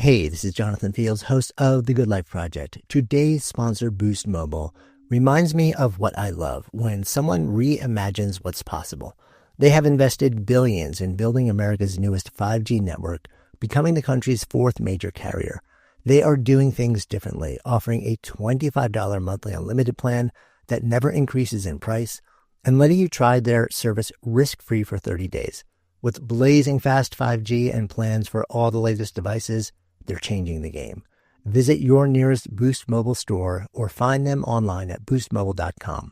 Hey, this is Jonathan Fields, host of The Good Life Project. Today's sponsor, Boost Mobile, reminds me of what I love when someone reimagines what's possible. They have invested billions in building America's newest 5G network, becoming the country's fourth major carrier. They are doing things differently, offering a $25 monthly unlimited plan that never increases in price and letting you try their service risk-free for 30 days. With blazing fast 5G and plans for all the latest devices, they're changing the game. Visit your nearest Boost Mobile store or find them online at boostmobile.com.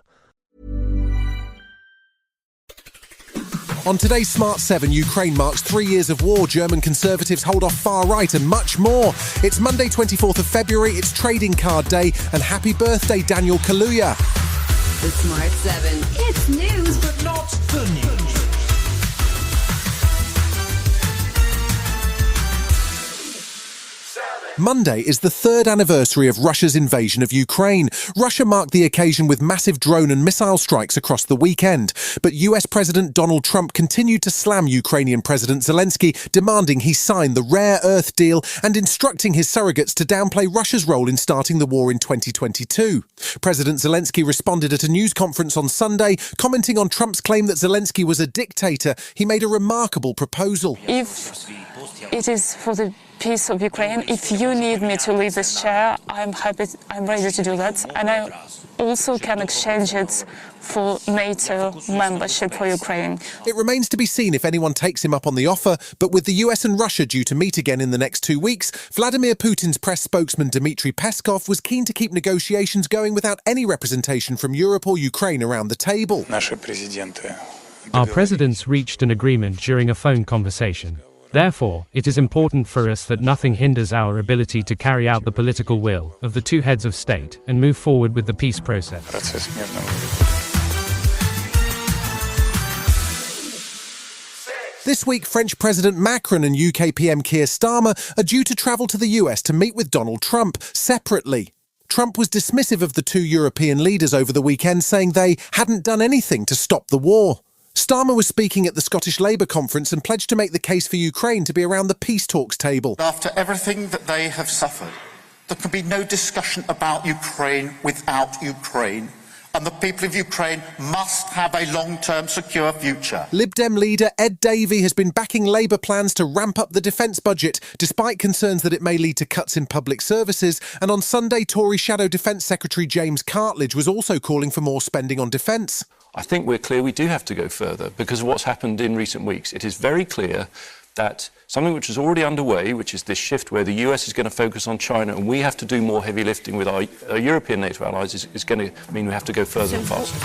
On today's Smart 7, Ukraine marks 3 years of war, German Conservatives hold off far-right and much more. It's Monday 24th of February, it's Trading Card Day, and happy birthday, Daniel Kaluuya. The Smart 7. It's news, but not the news. Monday is the third anniversary of Russia's invasion of Ukraine. Russia marked the occasion with massive drone and missile strikes across the weekend. But US President Donald Trump continued to slam Ukrainian President Zelensky, demanding he sign the rare earth deal and instructing his surrogates to downplay Russia's role in starting the war in 2022. President Zelensky responded at a news conference on Sunday, commenting on Trump's claim that Zelensky was a dictator. He made a remarkable proposal. If it is for the peace of Ukraine, if you need me to leave this chair, I'm ready to do that. And I also can exchange it for NATO membership for Ukraine. It remains to be seen if anyone takes him up on the offer, but with the US and Russia due to meet again in the next 2 weeks, Vladimir Putin's press spokesman Dmitry Peskov was keen to keep negotiations going without any representation from Europe or Ukraine around the table. Our presidents reached an agreement during a phone conversation. Therefore, it is important for us that nothing hinders our ability to carry out the political will of the two heads of state and move forward with the peace process. This week, French President Macron and UK PM Keir Starmer are due to travel to the US to meet with Donald Trump separately. Trump was dismissive of the two European leaders over the weekend, saying they hadn't done anything to stop the war. Starmer was speaking at the Scottish Labour conference and pledged to make the case for Ukraine to be around the peace talks table. After everything that they have suffered, there can be no discussion about Ukraine without Ukraine. And the people of Ukraine must have a long-term secure future. Lib Dem leader Ed Davey has been backing Labour plans to ramp up the defence budget, despite concerns that it may lead to cuts in public services. And on Sunday, Tory Shadow Defence Secretary James Cartledge was also calling for more spending on defence. I think we're clear we do have to go further because of what's happened in recent weeks. It is very clear that something which is already underway, which is this shift where the US is going to focus on China and we have to do more heavy lifting with our European NATO allies, is going to mean we have to go further and faster.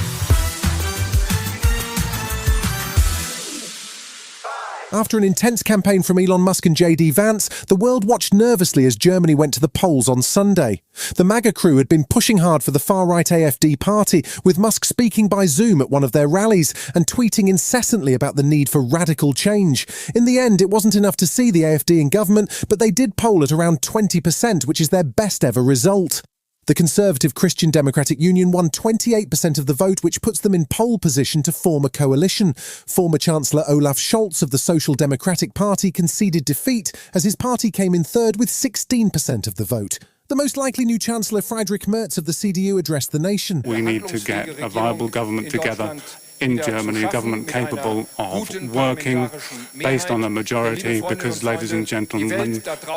After an intense campaign from Elon Musk and JD Vance, the world watched nervously as Germany went to the polls on Sunday. The MAGA crew had been pushing hard for the far-right AfD party, with Musk speaking by Zoom at one of their rallies and tweeting incessantly about the need for radical change. In the end, it wasn't enough to see the AfD in government, but they did poll at around 20%, which is their best ever result. The Conservative Christian Democratic Union won 28% of the vote, which puts them in pole position to form a coalition. Former Chancellor Olaf Scholz of the Social Democratic Party conceded defeat as his party came in third with 16% of the vote. The most likely new Chancellor, Friedrich Merz of the CDU, addressed the nation. We need to get a viable government together in Germany, a government capable of working based on a majority, because, ladies and gentlemen,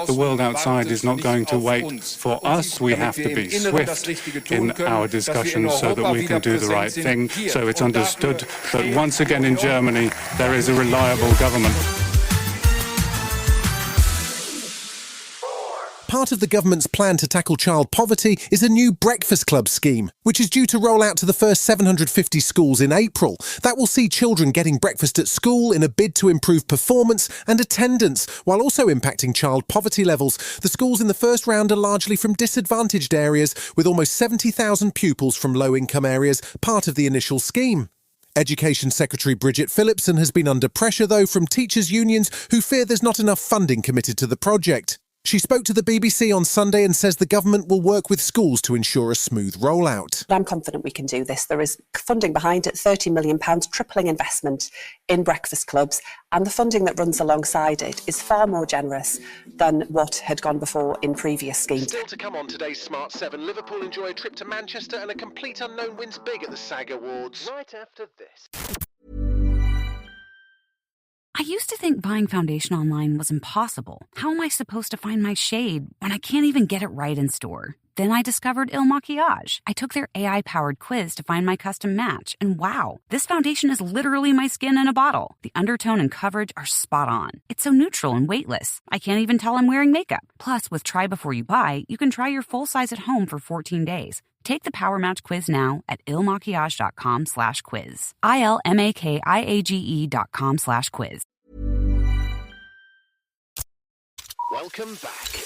the world outside is not going to wait for us. We have to be swift in our discussions so that we can do the right thing. So it's understood that once again in Germany there is a reliable government. Part of the government's plan to tackle child poverty is a new breakfast club scheme, which is due to roll out to the first 750 schools in April. That will see children getting breakfast at school in a bid to improve performance and attendance, while also impacting child poverty levels. The schools in the first round are largely from disadvantaged areas, with almost 70,000 pupils from low-income areas, part of the initial scheme. Education Secretary Bridget Phillipson has been under pressure, though, from teachers' unions who fear there's not enough funding committed to the project. She spoke to the BBC on Sunday and says the government will work with schools to ensure a smooth rollout. I'm confident we can do this. There is funding behind it, £30 million, tripling investment in breakfast clubs, and the funding that runs alongside it is far more generous than what had gone before in previous schemes. Still to come on today's Smart 7, Liverpool enjoy a trip to Manchester and a complete unknown wins big at the SAG Awards. Right after this. I used to think buying foundation online was impossible. How am I supposed to find my shade when I can't even get it right in store? Then I discovered Il Maquillage. I took their AI-powered quiz to find my custom match, and wow, this foundation is literally my skin in a bottle. The undertone and coverage are spot on. It's so neutral and weightless. I can't even tell I'm wearing makeup. Plus, with Try Before You Buy, you can try your full size at home for 14 days. Take the Power Match quiz now at ilmaquillage.com/quiz. ILMAKIAGE.com/quiz. Welcome back.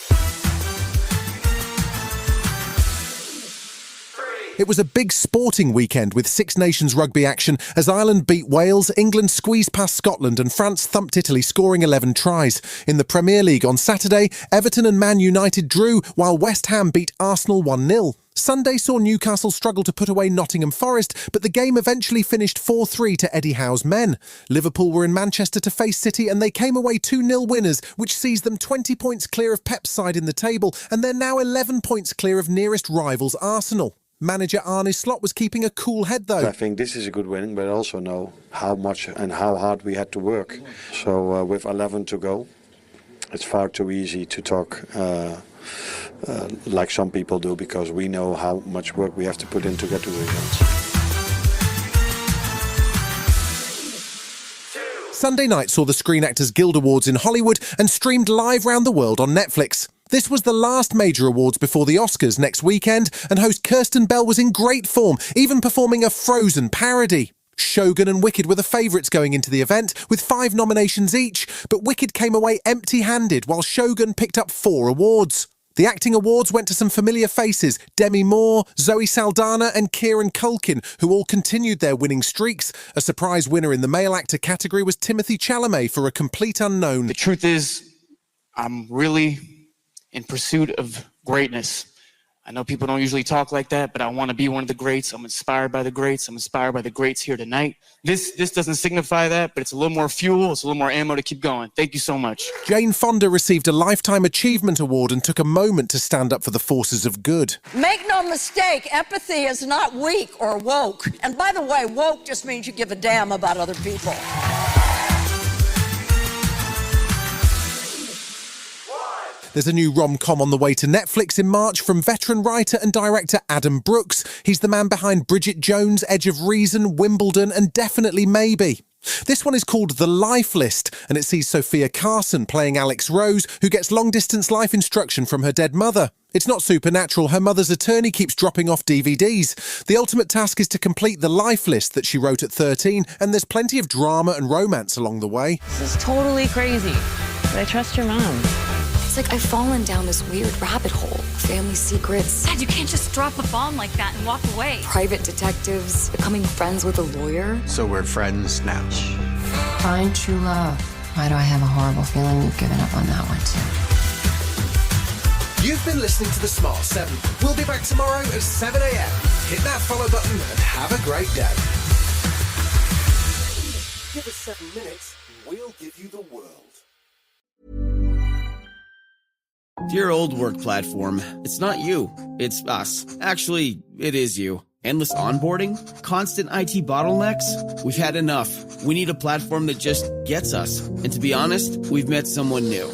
It was a big sporting weekend with Six Nations rugby action as Ireland beat Wales, England squeezed past Scotland and France thumped Italy, scoring 11 tries. In the Premier League on Saturday, Everton and Man United drew while West Ham beat Arsenal 1-0. Sunday saw Newcastle struggle to put away Nottingham Forest, but the game eventually finished 4-3 to Eddie Howe's men. Liverpool were in Manchester to face City and they came away 2-0 winners, which sees them 20 points clear of Pep's side in the table, and they're now 11 points clear of nearest rivals Arsenal. Manager Arne Slot was keeping a cool head though. I think this is a good winning, but I also know how much and how hard we had to work. So with 11 to go, it's far too easy to talk like some people do, because we know how much work we have to put in to get to the results. Sunday night saw the Screen Actors Guild Awards in Hollywood and streamed live round the world on Netflix. This was the last major awards before the Oscars next weekend, and host Kirsten Bell was in great form, even performing a Frozen parody. Shogun and Wicked were the favourites going into the event, with 5 nominations each, but Wicked came away empty-handed while Shogun picked up 4 awards. The acting awards went to some familiar faces, Demi Moore, Zoe Saldana and Kieran Culkin, who all continued their winning streaks. A surprise winner in the male actor category was Timothée Chalamet for A Complete Unknown. The truth is, I'm really in pursuit of greatness. I know people don't usually talk like that, but I want to be one of the greats. I'm inspired by the greats. I'm inspired by the greats here tonight. This doesn't signify that, but it's a little more fuel. It's a little more ammo to keep going. Thank you so much. Jane Fonda received a Lifetime Achievement Award and took a moment to stand up for the forces of good. Make no mistake, empathy is not weak or woke. And by the way, woke just means you give a damn about other people. There's a new rom-com on the way to Netflix in March from veteran writer and director Adam Brooks. He's the man behind Bridget Jones, Edge of Reason, Wimbledon and Definitely Maybe. This one is called The Life List, and it sees Sophia Carson playing Alex Rose, who gets long-distance life instruction from her dead mother. It's not supernatural. Her mother's attorney keeps dropping off DVDs. The ultimate task is to complete the life list that she wrote at 13, and there's plenty of drama and romance along the way. This is totally crazy, but I trust your mom. It's like I've fallen down this weird rabbit hole. Family secrets. Dad, you can't just drop a bomb like that and walk away. Private detectives. Becoming friends with a lawyer. So we're friends now. Find true love. Why do I have a horrible feeling you've given up on that one too? You've been listening to The Smart 7. We'll be back tomorrow at 7 a.m. Hit that follow button and have a great day. Give us 7 minutes and we'll give you the world. Dear old work platform, it's not you, it's us. Actually, it is you. Endless onboarding? Constant IT bottlenecks? We've had enough. We need a platform that just gets us. And to be honest, we've met someone new.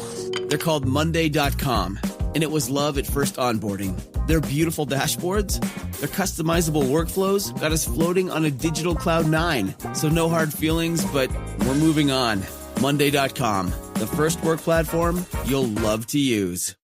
They're called Monday.com, and it was love at first onboarding. Their beautiful dashboards, their customizable workflows got us floating on a digital cloud 9. So no hard feelings, but we're moving on. Monday.com, the first work platform you'll love to use.